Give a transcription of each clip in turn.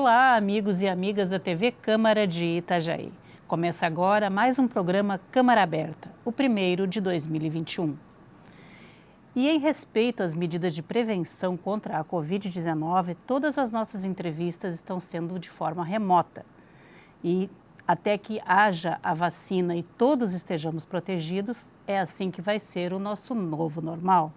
Olá, amigos e amigas da TV Câmara de Itajaí. Começa agora mais um programa Câmara Aberta, o primeiro de 2021. E em respeito às medidas de prevenção contra a Covid-19, todas as nossas entrevistas estão sendo de forma remota. E até que haja a vacina e todos estejamos protegidos, é assim que vai ser o nosso novo normal.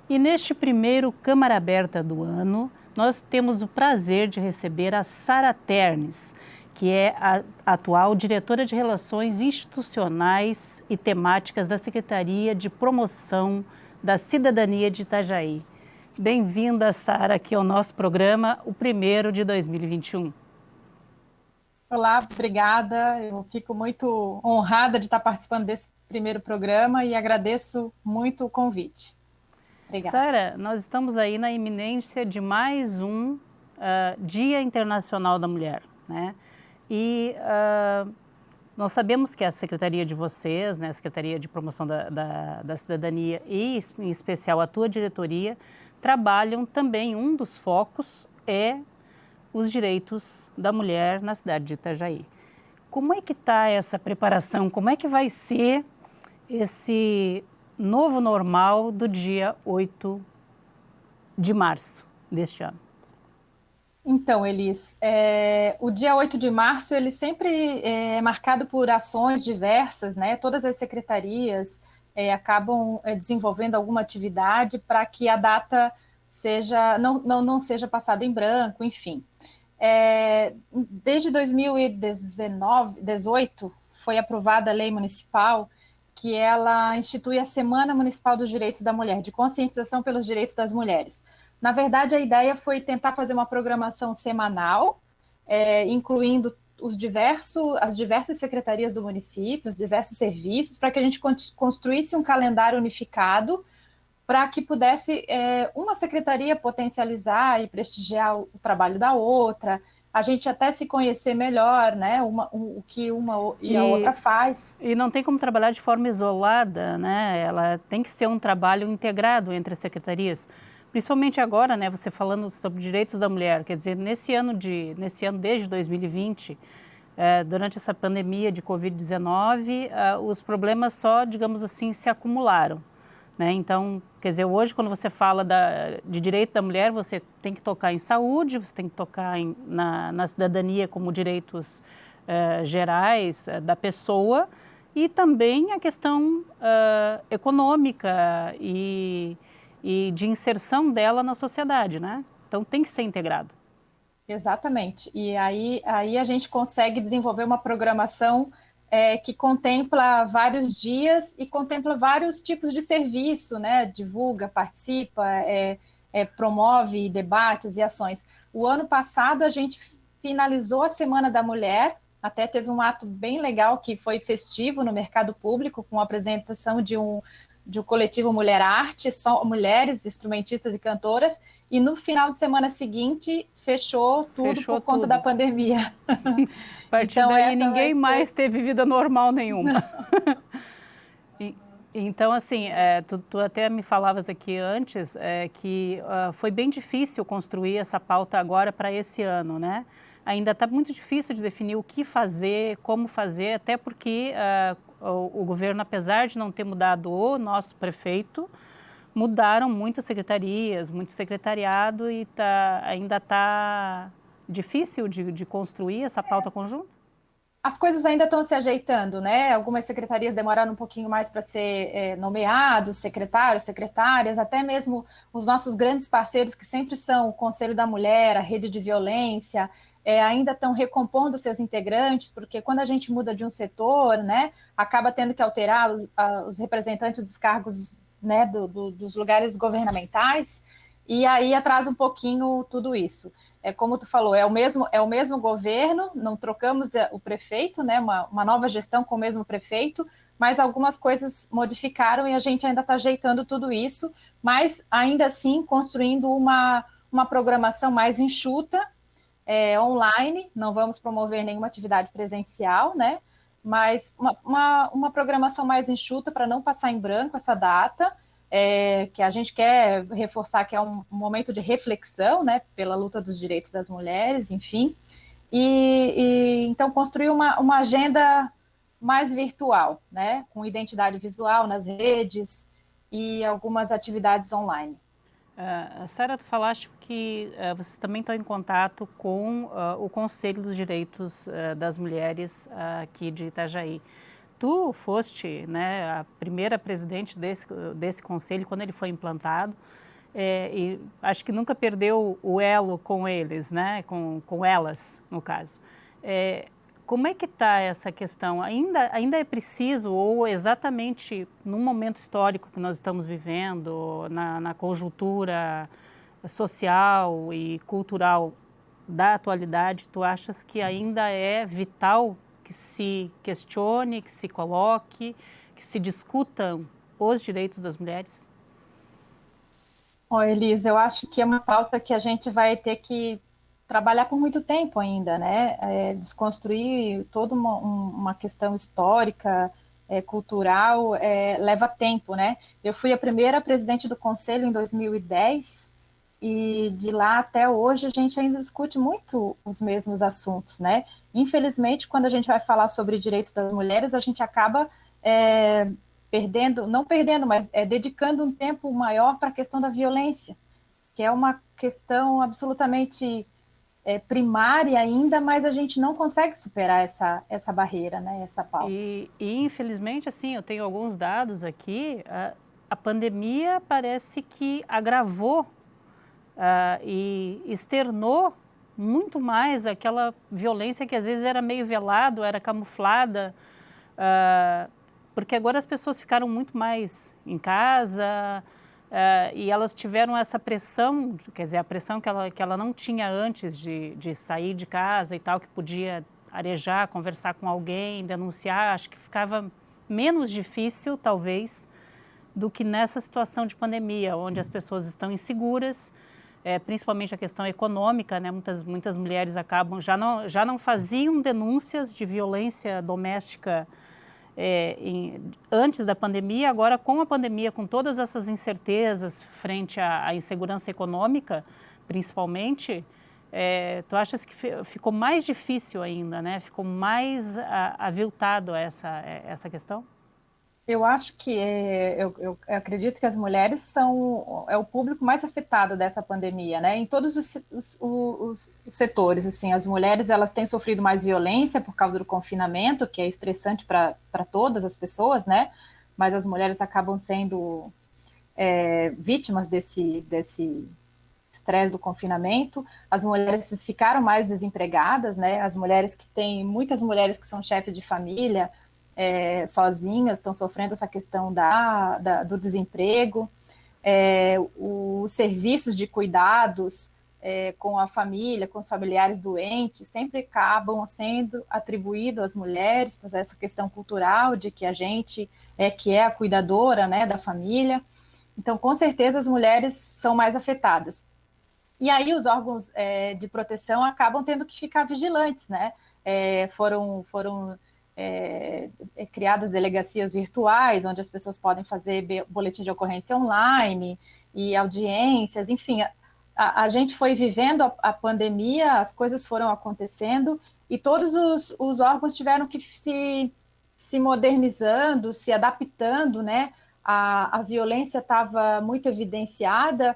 E neste primeiro Câmara Aberta do ano, nós temos o prazer de receber a Sara Ternes, que é a atual diretora de Relações Institucionais e Temáticas da Secretaria de Promoção da Cidadania de Itajaí. Bem-vinda, Sara, aqui ao nosso programa, o primeiro de 2021. Olá, obrigada. Eu fico muito honrada de estar participando desse primeiro programa e agradeço muito o convite. Obrigada. Sara, nós estamos aí na iminência de mais um Dia Internacional da Mulher, né? E nós sabemos que a Secretaria de vocês, né, a Secretaria de Promoção da Cidadania e, em especial, a tua diretoria, trabalham também, um dos focos é os direitos da mulher na cidade de Itajaí. Como é que está essa preparação? Como é que vai ser esse novo normal do dia 8 de março deste ano? Então, Elis, o dia 8 de março ele sempre é marcado por ações diversas, né? Todas as secretarias acabam desenvolvendo alguma atividade para que a data não seja passada em branco, enfim. Desde 2018 foi aprovada a lei municipal que ela institui a Semana Municipal dos Direitos da Mulher, de conscientização pelos direitos das mulheres. Na verdade, a ideia foi tentar fazer uma programação semanal, incluindo as diversas secretarias do município, os diversos serviços, para que a gente construísse um calendário unificado, para que pudesse uma secretaria potencializar e prestigiar o trabalho da outra, a gente até se conhecer melhor, né, o que uma e a outra faz. E não tem como trabalhar de forma isolada, né? Ela tem que ser um trabalho integrado entre as secretarias. Principalmente agora, né, você falando sobre direitos da mulher, quer dizer, nesse ano desde 2020, durante essa pandemia de Covid-19, os problemas só, digamos assim, se acumularam. Né? Então, quer dizer, hoje quando você fala de direito da mulher, você tem que tocar em saúde, você tem que tocar na cidadania como direitos gerais da pessoa e também a questão econômica e de inserção dela na sociedade, né? Então tem que ser integrado. Exatamente. E aí a gente consegue desenvolver uma programação que contempla vários dias e contempla vários tipos de serviço, né? Divulga, participa, promove debates e ações. O ano passado a gente finalizou a Semana da Mulher, até teve um ato bem legal que foi festivo no mercado público, com a apresentação de um coletivo Mulher Arte, só mulheres, instrumentistas e cantoras, e no final de semana seguinte fechou tudo por conta da pandemia. A partir então, daí ninguém mais teve vida normal nenhuma. Então, assim, tu até me falavas aqui antes que foi bem difícil construir essa pauta agora para esse ano, né? Ainda está muito difícil de definir o que fazer, como fazer, até porque o governo, apesar de não ter mudado o nosso prefeito, mudaram muitas secretarias, muito secretariado e ainda está difícil de construir essa pauta conjunta? As coisas ainda estão se ajeitando, né? Algumas secretarias demoraram um pouquinho mais para ser nomeados, secretários, secretárias, até mesmo os nossos grandes parceiros, que sempre são o Conselho da Mulher, a Rede de Violência, ainda estão recompondo seus integrantes, porque quando a gente muda de um setor, né, acaba tendo que alterar os representantes dos cargos, né, dos lugares governamentais, e aí atrasa um pouquinho tudo isso. Como tu falou, é o mesmo governo, não trocamos o prefeito, né, uma nova gestão com o mesmo prefeito, mas algumas coisas modificaram e a gente ainda está ajeitando tudo isso, mas ainda assim construindo uma programação mais enxuta, online, não vamos promover nenhuma atividade presencial, né, mas uma programação mais enxuta para não passar em branco essa data, que a gente quer reforçar que é um momento de reflexão, né, pela luta dos direitos das mulheres, enfim, então construir uma agenda mais virtual, né, com identidade visual nas redes e algumas atividades online. Sara, tu falaste que vocês também estão em contato com o Conselho dos Direitos das Mulheres aqui de Itajaí. Tu foste, né, a primeira presidente desse conselho quando ele foi implantado, e acho que nunca perdeu o elo com eles, né, com elas, no caso. Como é que está essa questão? Ainda é preciso, ou exatamente no momento histórico que nós estamos vivendo, na conjuntura social e cultural da atualidade, tu achas que ainda é vital que se questione, que se coloque, que se discutam os direitos das mulheres? Elisa, eu acho que é uma pauta que a gente vai ter que trabalhar por muito tempo ainda, né? Desconstruir toda uma questão histórica, cultural, leva tempo, né? Eu fui a primeira presidente do conselho em 2010 e de lá até hoje a gente ainda discute muito os mesmos assuntos, né? Infelizmente, quando a gente vai falar sobre direitos das mulheres, a gente acaba não perdendo, mas dedicando um tempo maior para a questão da violência, que é uma questão absolutamente primária ainda, mas a gente não consegue superar essa barreira, né, essa pauta. E infelizmente, assim, eu tenho alguns dados aqui, a pandemia parece que agravou e externou muito mais aquela violência que às vezes era meio velado, era camuflada, porque agora as pessoas ficaram muito mais em casa, e elas tiveram essa pressão, quer dizer, a pressão que ela não tinha antes de sair de casa e tal, que podia arejar, conversar com alguém, denunciar, acho que ficava menos difícil, talvez, do que nessa situação de pandemia, onde as pessoas estão inseguras, principalmente a questão econômica, né? Muitas mulheres acabam, já não faziam denúncias de violência doméstica antes da pandemia, agora com a pandemia, com todas essas incertezas frente à insegurança econômica, principalmente, tu achas que ficou mais difícil ainda, né? Ficou mais aviltado essa questão? Eu acho que eu acredito que as mulheres são o público mais afetado dessa pandemia, né? Em todos os setores, assim, as mulheres elas têm sofrido mais violência por causa do confinamento, que é estressante para todas as pessoas, né? Mas as mulheres acabam sendo vítimas desse estresse do confinamento. As mulheres ficaram mais desempregadas, né? Muitas mulheres que são chefes de família, sozinhas, estão sofrendo essa questão do desemprego, os serviços de cuidados com a família, com os familiares doentes, sempre acabam sendo atribuídos às mulheres, por essa questão cultural de que a gente que é a cuidadora, né, da família. Então, com certeza, as mulheres são mais afetadas. E aí os órgãos de proteção acabam tendo que ficar vigilantes, né? Foram criadas delegacias virtuais, onde as pessoas podem fazer boletim de ocorrência online e audiências, enfim. A gente foi vivendo a pandemia, as coisas foram acontecendo e todos os órgãos tiveram que se modernizando, se adaptando, né? A violência estava muito evidenciada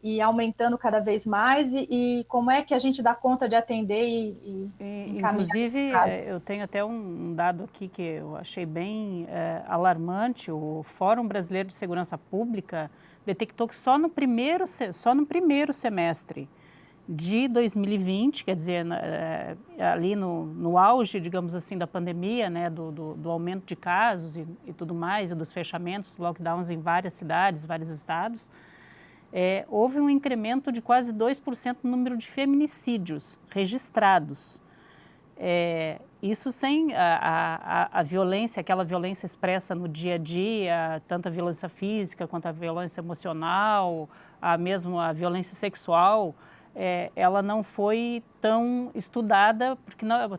e aumentando cada vez mais, e como é que a gente dá conta de atender e inclusive, eu tenho até um dado aqui que eu achei bem alarmante. O Fórum Brasileiro de Segurança Pública detectou que só no primeiro semestre de 2020, quer dizer, ali no auge, digamos assim, da pandemia, né, do aumento de casos e tudo mais, e dos fechamentos, lockdowns em várias cidades, vários estados, houve um incremento de quase 2% no número de feminicídios registrados. Isso sem a violência, aquela violência expressa no dia a dia, tanto a violência física quanto a violência emocional, mesmo a violência sexual, ela não foi tão estudada,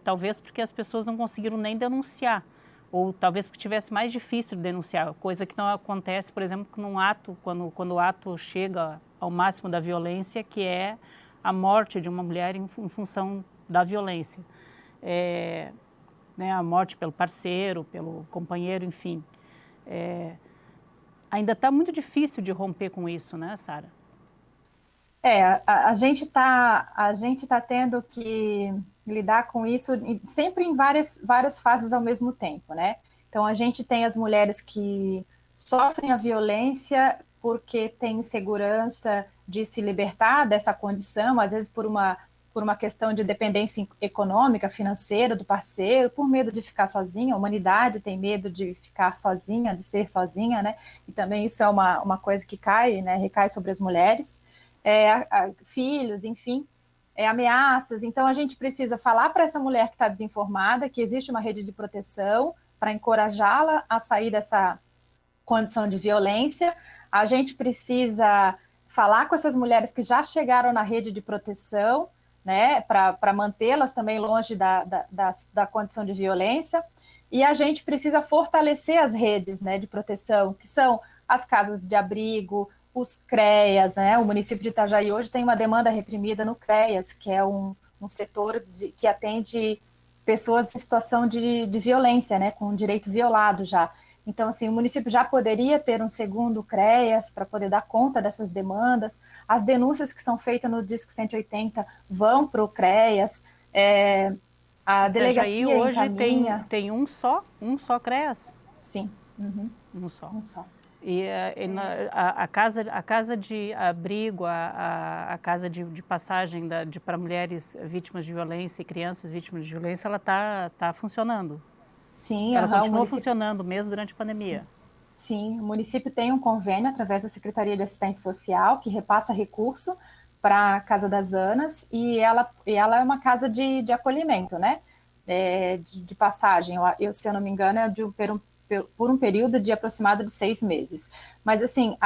talvez porque as pessoas não conseguiram nem denunciar, ou talvez porque tivesse mais difícil de denunciar, coisa que não acontece, por exemplo, num ato, quando o ato chega ao máximo da violência, que é a morte de uma mulher em função da violência. Né, a morte pelo parceiro, pelo companheiro, enfim. Ainda está muito difícil de romper com isso, né, Sara? A gente tá tendo que lidar com isso sempre em várias fases ao mesmo tempo, né? Então, a gente tem as mulheres que sofrem a violência porque têm insegurança de se libertar dessa condição, às vezes por uma questão de dependência econômica, financeira do parceiro, por medo de ficar sozinha. A humanidade tem medo de ficar sozinha, de ser sozinha, né? E também isso é uma coisa que recai sobre as mulheres. Filhos, enfim, ameaças. Então, a gente precisa falar para essa mulher que está desinformada que existe uma rede de proteção para encorajá-la a sair dessa condição de violência. A gente precisa falar com essas mulheres que já chegaram na rede de proteção, né, para mantê-las também longe da condição de violência. E a gente precisa fortalecer as redes, né, de proteção, que são as casas de abrigo, os CREAS, né? O município de Itajaí hoje tem uma demanda reprimida no CREAS, que é um setor que atende pessoas em situação de violência, né? Com direito violado já. Então, assim, o município já poderia ter um segundo CREAS para poder dar conta dessas demandas. As denúncias que são feitas no Disque 180 vão para o CREAS. A delegacia Itajaí hoje encaminha... tem um só CREAS? Sim. Uhum. Um só. Um só. E a casa de abrigo, a casa de passagem para mulheres vítimas de violência e crianças vítimas de violência, ela está funcionando? Sim. Ela continua funcionando mesmo durante a pandemia? Sim, o município tem um convênio através da Secretaria de Assistência Social que repassa recurso para a Casa das Anas e ela é uma casa de acolhimento, né? De passagem. Se eu não me engano, é por um período de aproximado de 6 meses. Mas, assim,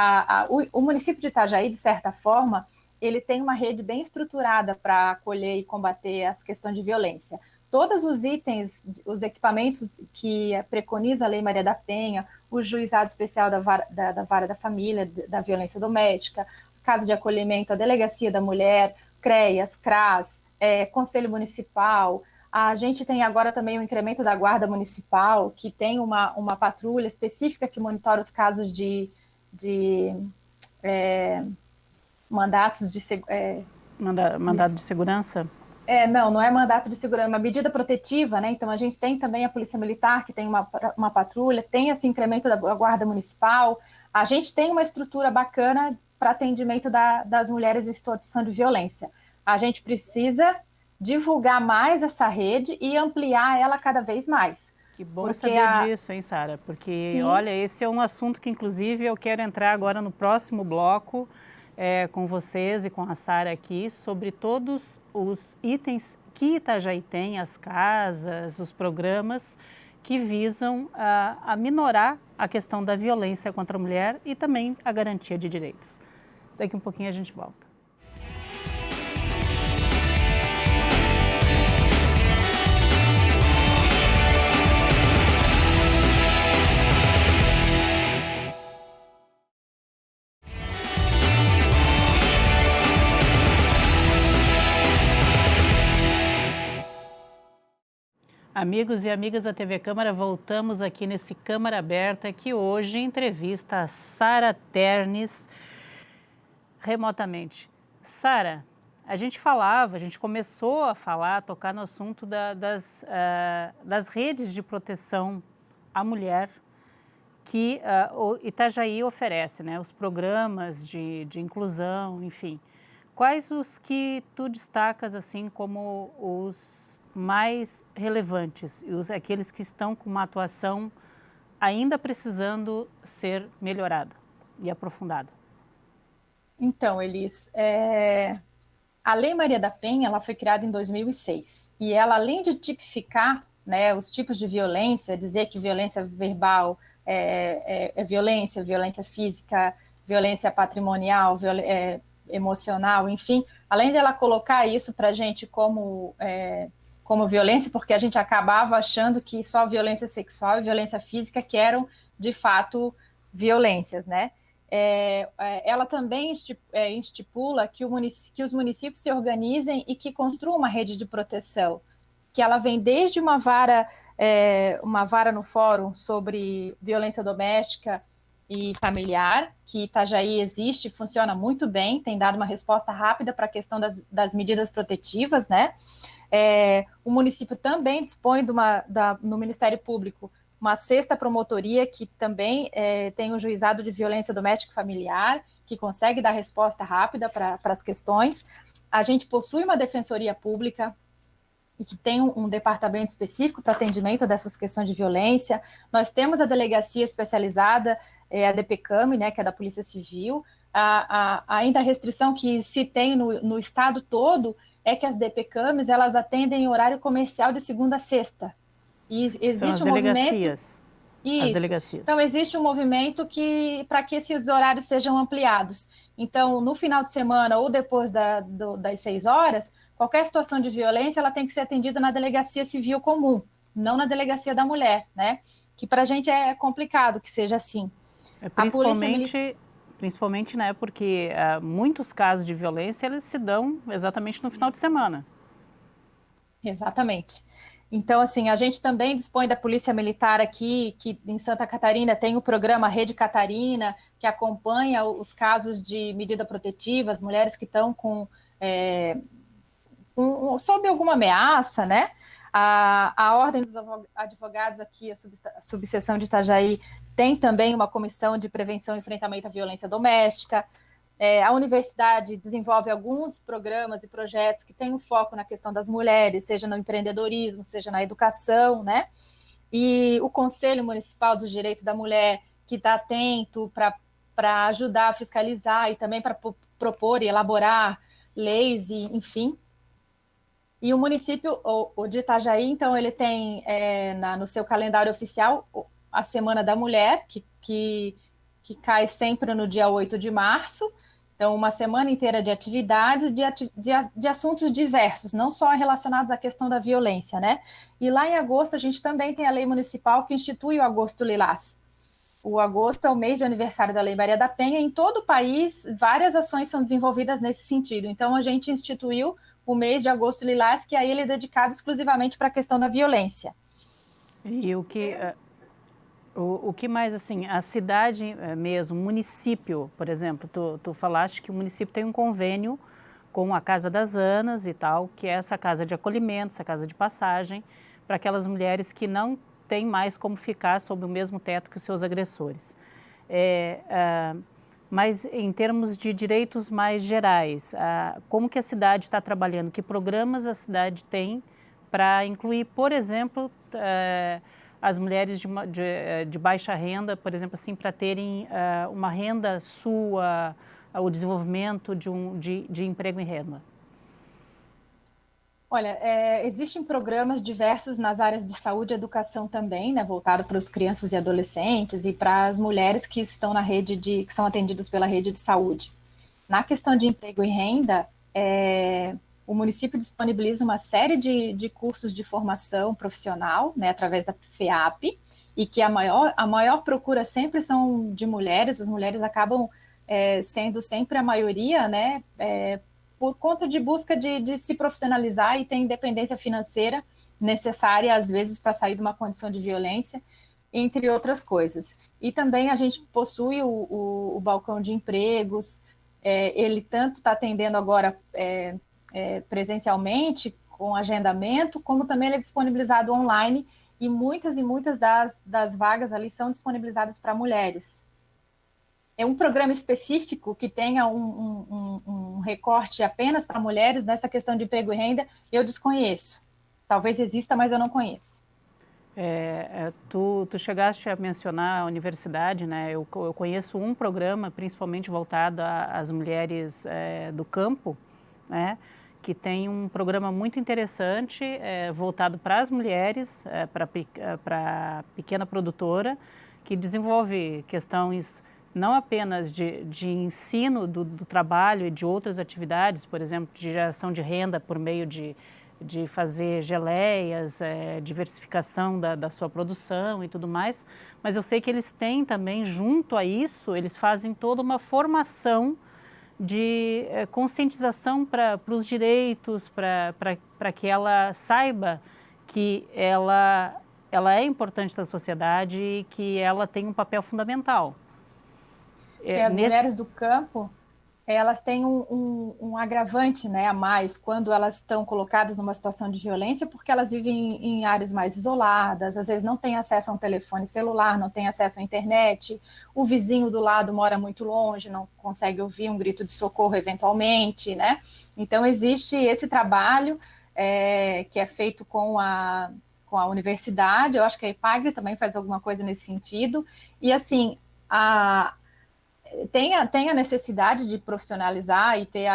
o município de Itajaí, de certa forma, ele tem uma rede bem estruturada para acolher e combater as questões de violência. Todos os itens, os equipamentos que preconiza a Lei Maria da Penha, o Juizado Especial da Vara da Família, da Violência Doméstica, Casa de Acolhimento, a Delegacia da Mulher, CREAS, CRAS, Conselho Municipal. A gente tem agora também o incremento da Guarda Municipal, que tem uma patrulha específica que monitora os casos de mandatos de mandado de segurança? Não é mandato de segurança, é uma medida protetiva, né? Então a gente tem também a Polícia Militar, que tem uma patrulha, tem esse incremento da Guarda Municipal. A gente tem uma estrutura bacana para atendimento das mulheres em situação de violência. A gente precisa divulgar mais essa rede e ampliar ela cada vez mais. Que bom saber disso, hein, Sara? Porque, sim, olha, esse é um assunto que, inclusive, eu quero entrar agora no próximo bloco com vocês e com a Sara aqui, sobre todos os itens que Itajaí tem, as casas, os programas que visam a minorar a questão da violência contra a mulher e também a garantia de direitos. Daqui um pouquinho a gente volta. Amigos e amigas da TV Câmara, voltamos aqui nesse Câmara Aberta, que hoje entrevista a Sara Ternes remotamente. Sara, a gente começou a falar, a tocar no assunto das redes de proteção à mulher que o Itajaí oferece, né? Os programas de inclusão, enfim. Quais os que tu destacas assim como os mais relevantes, aqueles que estão com uma atuação ainda precisando ser melhorada e aprofundada? Então, Elis, a Lei Maria da Penha ela foi criada em 2006 e ela, além de tipificar, né, os tipos de violência, dizer que violência verbal é violência, violência física, violência patrimonial, emocional, enfim, além dela colocar isso para a gente como como violência, porque a gente acabava achando que só violência sexual e violência física que eram, de fato, violências, né? Ela também estipula que os municípios se organizem e que construam uma rede de proteção, que ela vem desde uma vara no fórum sobre violência doméstica e familiar, que Itajaí existe, funciona muito bem, tem dado uma resposta rápida para a questão das medidas protetivas, né? O município também dispõe no Ministério Público uma sexta promotoria que também tem um juizado de violência doméstica e familiar, que consegue dar resposta rápida para as questões. A gente possui uma defensoria pública e que tem um departamento específico para atendimento dessas questões de violência. Nós temos a delegacia especializada, a DPCAM, né, que é da Polícia Civil. Ainda a restrição que se tem no estado todo é que as DPCAMs, elas atendem em horário comercial de segunda a sexta. E existe um movimento... Isso. As delegacias. Então, existe um movimento para que esses horários sejam ampliados. Então, no final de semana ou depois das 6 horas, qualquer situação de violência ela tem que ser atendida na delegacia civil comum, não na delegacia da mulher, né? Que para a gente é complicado que seja assim. Principalmente, né, porque muitos casos de violência eles se dão exatamente no final de semana. Exatamente. Então, assim, a gente também dispõe da Polícia Militar aqui, que em Santa Catarina tem o programa Rede Catarina, que acompanha os casos de medida protetiva, as mulheres que estão sob alguma ameaça, né? A Ordem dos Advogados aqui, a subseção de Itajaí, tem também uma comissão de prevenção e enfrentamento à violência doméstica. A universidade desenvolve alguns programas e projetos que têm um foco na questão das mulheres, seja no empreendedorismo, seja na educação, né? E o Conselho Municipal dos Direitos da Mulher, que está atento para ajudar a fiscalizar e também para propor e elaborar leis, e, enfim. E o município, o de Itajaí, então, ele tem no seu calendário oficial a Semana da Mulher, que cai sempre no dia 8 de março. Então, uma semana inteira de atividades, de assuntos diversos, não só relacionados à questão da violência, né? E lá em agosto, a gente também tem a lei municipal que institui o Agosto Lilás. O agosto é o mês de aniversário da Lei Maria da Penha. Em todo o país, várias ações são desenvolvidas nesse sentido. Então, a gente instituiu o mês de Agosto Lilás, que aí ele é dedicado exclusivamente para a questão da violência. E o que mais, assim, a cidade mesmo, município, por exemplo, tu falaste que o município tem um convênio com a Casa das Anas e tal, que é essa casa de acolhimento, essa casa de passagem, para aquelas mulheres que não têm mais como ficar sob o mesmo teto que os seus agressores. Mas em termos de direitos mais gerais, como que a cidade está trabalhando? Que programas a cidade tem para incluir, por exemplo, as mulheres de baixa renda, por exemplo, assim, para terem uma renda sua, o desenvolvimento de emprego em renda? Olha, existem programas diversos nas áreas de saúde e educação também, né, voltado para as crianças e adolescentes e para as mulheres que estão na rede que são atendidas pela rede de saúde. Na questão de emprego e renda, o município disponibiliza uma série de cursos de formação profissional, né, através da FEAP, e que a maior procura sempre são de mulheres. As mulheres acabam sendo sempre a maioria, né, por conta de busca de se profissionalizar e ter independência financeira necessária, às vezes, para sair de uma condição de violência, entre outras coisas. E também a gente possui o balcão de empregos, ele tanto está atendendo agora presencialmente, com agendamento, como também ele é disponibilizado online, e muitas das vagas ali são disponibilizadas para mulheres. É um programa específico que tenha um recorte apenas para mulheres nessa questão de emprego e renda, eu desconheço. Talvez exista, mas eu não conheço. Tu chegaste a mencionar a universidade, né? Eu conheço um programa, principalmente voltado às mulheres do campo, né? Que tem um programa muito interessante, voltado para as mulheres, para a pequena produtora, que desenvolve questões não apenas de ensino do trabalho e de outras atividades, por exemplo, de geração de renda por meio de de fazer geleias, diversificação da sua produção e tudo mais, mas eu sei que eles têm também, junto a isso, eles fazem toda uma formação de conscientização para os direitos, para que ela saiba que ela é importante na sociedade e que ela tem um papel fundamental. As mulheres do campo, elas têm um agravante, né, a mais quando elas estão colocadas numa situação de violência, porque elas vivem em áreas mais isoladas, às vezes não têm acesso a um telefone celular, não têm acesso à internet, o vizinho do lado mora muito longe, não consegue ouvir um grito de socorro eventualmente, né? Então existe esse trabalho que é feito com a universidade, eu acho que a EPAGRE também faz alguma coisa nesse sentido, e assim, tem a necessidade de profissionalizar e ter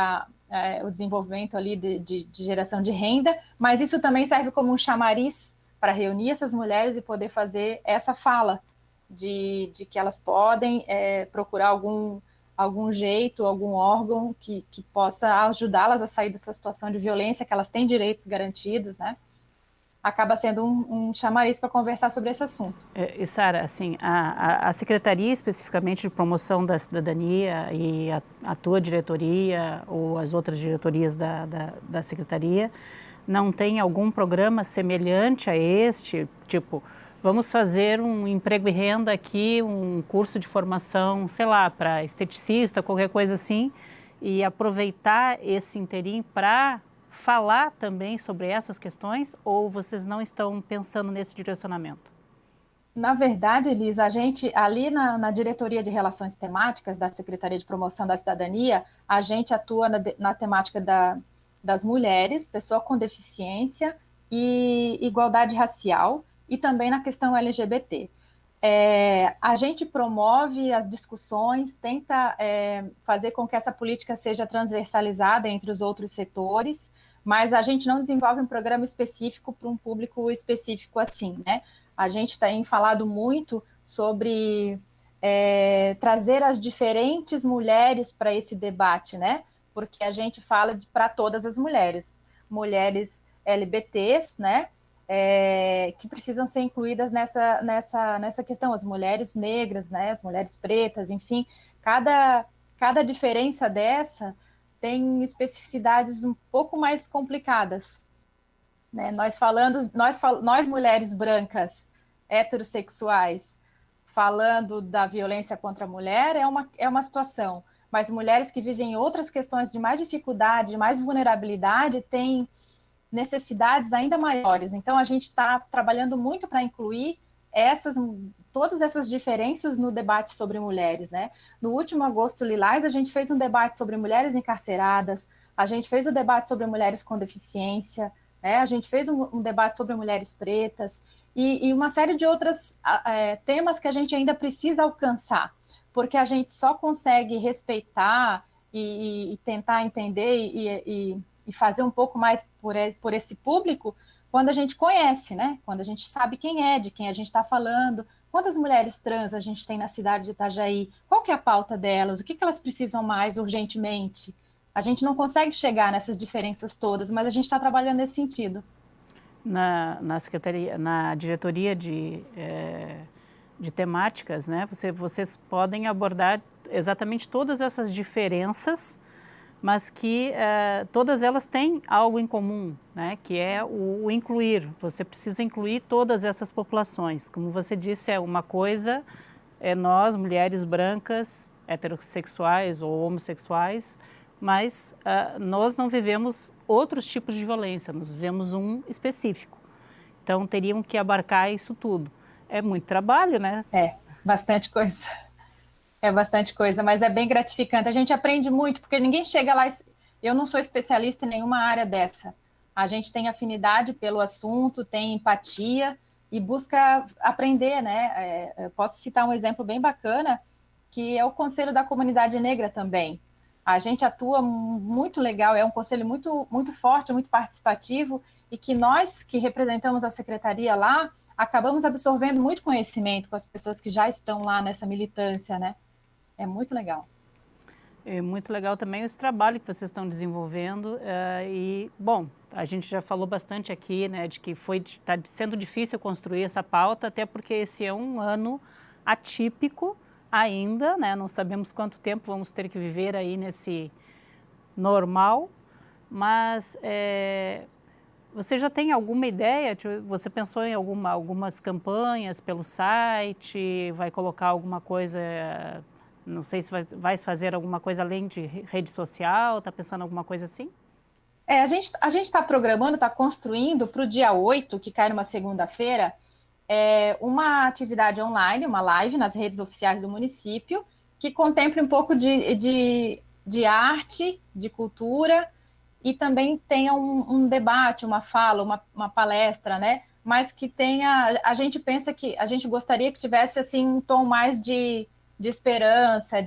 o desenvolvimento ali de geração de renda, mas isso também serve como um chamariz para reunir essas mulheres e poder fazer essa fala de que elas podem procurar algum jeito, algum órgão que possa ajudá-las a sair dessa situação de violência, que elas têm direitos garantidos, né? Acaba sendo um chamariz para conversar sobre esse assunto. E Sara, assim, a Secretaria especificamente de Promoção da Cidadania e a tua diretoria ou as outras diretorias da Secretaria não tem algum programa semelhante a este, tipo, vamos fazer um emprego e renda aqui, um curso de formação, sei lá, para esteticista, qualquer coisa assim, e aproveitar esse interim para falar também sobre essas questões, ou vocês não estão pensando nesse direcionamento? Na verdade, Elisa, a gente ali na diretoria de relações temáticas da Secretaria de Promoção da Cidadania, a gente atua na temática das mulheres, pessoa com deficiência e igualdade racial, e também na questão LGBT. A gente promove as discussões, tenta fazer com que essa política seja transversalizada entre os outros setores, mas a gente não desenvolve um programa específico para um público específico assim, né? A gente tem falado muito sobre trazer as diferentes mulheres para esse debate, né? Porque a gente fala para todas as mulheres LGBTs, né? Que precisam ser incluídas nessa questão, as mulheres negras, né? As mulheres pretas, enfim, cada diferença dessa tem especificidades um pouco mais complicadas, né? Nós mulheres brancas, heterossexuais, falando da violência contra a mulher é uma situação, mas mulheres que vivem outras questões de mais dificuldade, de mais vulnerabilidade, têm necessidades ainda maiores. Então, a gente está trabalhando muito para incluir todas essas diferenças no debate sobre mulheres, né? No último Agosto Lilás, a gente fez um debate sobre mulheres encarceradas, a gente fez um debate sobre mulheres com deficiência, né? A gente fez um debate sobre mulheres pretas e uma série de outros temas que a gente ainda precisa alcançar, porque a gente só consegue respeitar e tentar entender e fazer um pouco mais por esse público quando a gente conhece, né? Quando a gente sabe quem é, de quem a gente está falando, quantas mulheres trans a gente tem na cidade de Itajaí, qual que é a pauta delas, o que elas precisam mais urgentemente. A gente não consegue chegar nessas diferenças todas, mas a gente está trabalhando nesse sentido. Na secretaria, na diretoria de temáticas, né? Vocês podem abordar exatamente todas essas diferenças, mas que todas elas têm algo em comum, né? Que é o incluir. Você precisa incluir todas essas populações. Como você disse, uma coisa nós, mulheres brancas, heterossexuais ou homossexuais, mas nós não vivemos outros tipos de violência, nós vivemos um específico. Então, teriam que abarcar isso tudo. É muito trabalho, né? Bastante coisa. É bastante coisa, mas é bem gratificante. A gente aprende muito, porque ninguém chega lá... Eu não sou especialista em nenhuma área dessa. A gente tem afinidade pelo assunto, tem empatia e busca aprender, né? Eu posso citar um exemplo bem bacana, que é o Conselho da Comunidade Negra também. A gente atua muito legal, é um conselho muito, muito forte, muito participativo, e que nós, que representamos a secretaria lá, acabamos absorvendo muito conhecimento com as pessoas que já estão lá nessa militância, né? É muito legal. É muito legal também esse trabalho que vocês estão desenvolvendo bom, a gente já falou bastante aqui, né, de que está sendo difícil construir essa pauta, até porque esse é um ano atípico ainda, né, não sabemos quanto tempo vamos ter que viver aí nesse normal, mas você já tem alguma ideia? Você pensou em algumas campanhas pelo site? Vai colocar alguma coisa? Não sei se vai fazer alguma coisa além de rede social, está pensando em alguma coisa assim? A gente está programando, está construindo para o dia 8, que cai numa segunda-feira, uma atividade online, uma live nas redes oficiais do município, que contemple um pouco de arte, de cultura, e também tenha um debate, uma fala, uma palestra, né? Mas que tenha, a gente pensa que, a gente gostaria que tivesse assim um tom mais de esperança,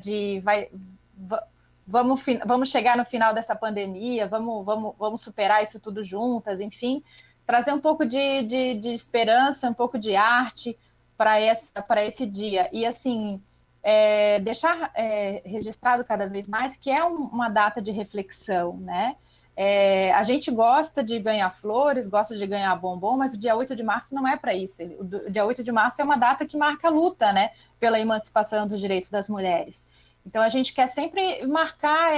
vamos chegar no final dessa pandemia, vamos superar isso tudo juntas, enfim, trazer um pouco de esperança, um pouco de arte para esse dia. E assim, deixar registrado cada vez mais que é uma data de reflexão, né? A gente gosta de ganhar flores, gosta de ganhar bombom, mas o dia 8 de março não é para isso. O dia 8 de março é uma data que marca a luta, né, pela emancipação dos direitos das mulheres. Então, a gente quer sempre marcar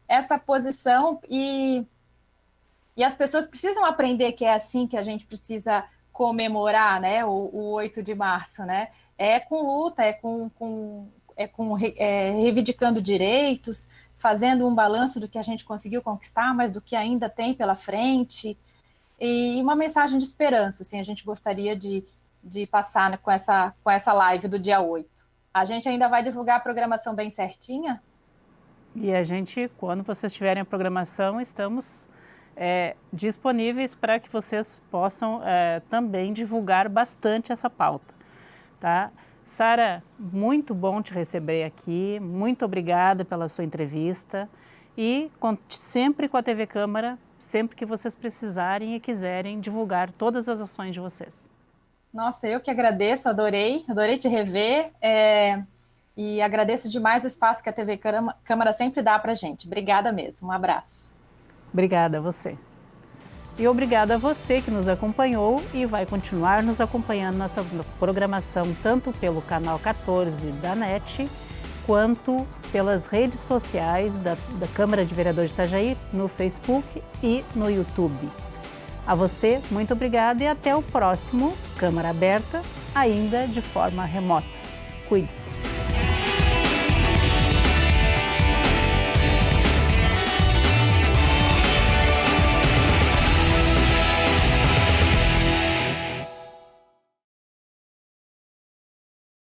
essa posição e as pessoas precisam aprender que é assim que a gente precisa comemorar, né, o 8 de março, né? É com luta, reivindicando direitos, fazendo um balanço do que a gente conseguiu conquistar, mas do que ainda tem pela frente, e uma mensagem de esperança, assim, a gente gostaria de passar, né, com essa live do dia 8. A gente ainda vai divulgar a programação bem certinha? E a gente, quando vocês tiverem a programação, estamos disponíveis para que vocês possam também divulgar bastante essa pauta, tá? Sara, muito bom te receber aqui, muito obrigada pela sua entrevista e conte sempre com a TV Câmara, sempre que vocês precisarem e quiserem divulgar todas as ações de vocês. Nossa, eu que agradeço, adorei te rever e agradeço demais o espaço que a TV Câmara sempre dá para a gente. Obrigada mesmo, um abraço. Obrigada a você. E obrigada a você que nos acompanhou e vai continuar nos acompanhando nessa programação tanto pelo canal 14 da NET, quanto pelas redes sociais da Câmara de Vereadores de Itajaí, no Facebook e no YouTube. A você, muito obrigada e até o próximo Câmara Aberta, ainda de forma remota. Cuide-se!